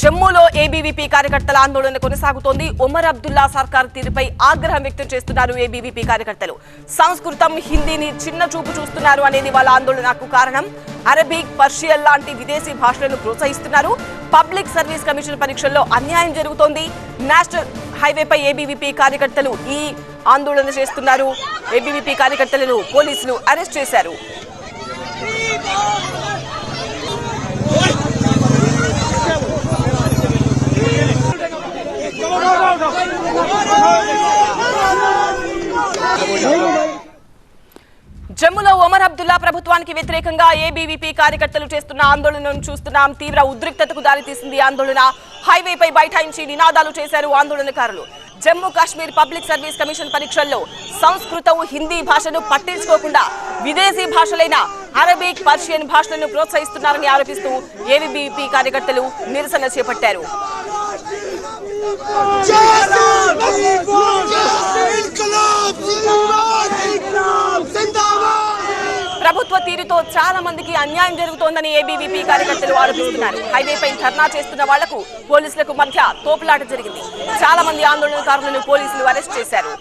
జమ్మూలో ABVP కార్యకర్తల ఆందోళన కొనసాగుతోంది. ఒమర్ అబ్దుల్లా సర్కార్ తీరుపై ఆగ్రహం వ్యక్తం చేస్తున్నారు ఏబీవీపీ కార్యకర్తలు. సంస్కృతం, హిందీని చిన్న చూపు చూస్తున్నారు అనేది వాళ్ళ ఆందోళనకు కారణం. అరబిక్, పర్షియన్ లాంటి విదేశీ భాషలను ప్రోత్సహిస్తున్నారు. పబ్లిక్ సర్వీస్ కమిషన్ పరీక్షల్లో అన్యాయం జరుగుతోంది. నేషనల్ హైవేపై ఏబీవీపీ కార్యకర్తలు ఈ ఆందోళన చేస్తున్నారు. ఏబీవీపీ కార్యకర్తలను పోలీసులు అరెస్ట్ చేశారు. జమ్మూలో ఒమర్ అబ్దుల్లా ప్రభుత్వానికి వ్యతిరేకంగా ఏబీవీపీ కార్యకర్తలు చేస్తున్న ఆందోళనను చూస్తున్నాం. తీవ్ర ఉద్రిక్తతకు దారితీసింది ఆందోళన. హైవేపై బైఠాయించి నినాదాలు చేశారు ఆందోళనకారులు. Jammu Kashmir public service commission పరీక్షల్లో సంస్కృతం, హిందీ భాషను పట్టించుకోకుండా విదేశీ భాషలైన అరబిక్, పర్షియన్ భాషలను ప్రోత్సహిస్తున్నారని ఆరోపిస్తూ ఏబీవీపీ కార్యకర్తలు నిరసన చేపట్టారు. ప్రభుత్వ తీరుతో చాలా మందికి అన్యాయం జరుగుతోందని ఏబీవీపీ కార్యకర్తలు ఆరోపిస్తున్నారు. హైవేపై ధర్నా చేస్తున్న వాళ్లకు పోలీసులకు మధ్య తోపులాట జరిగింది. చాలా మంది ఆందోళనకారులను పోలీసులు అరెస్ట్ చేశారు.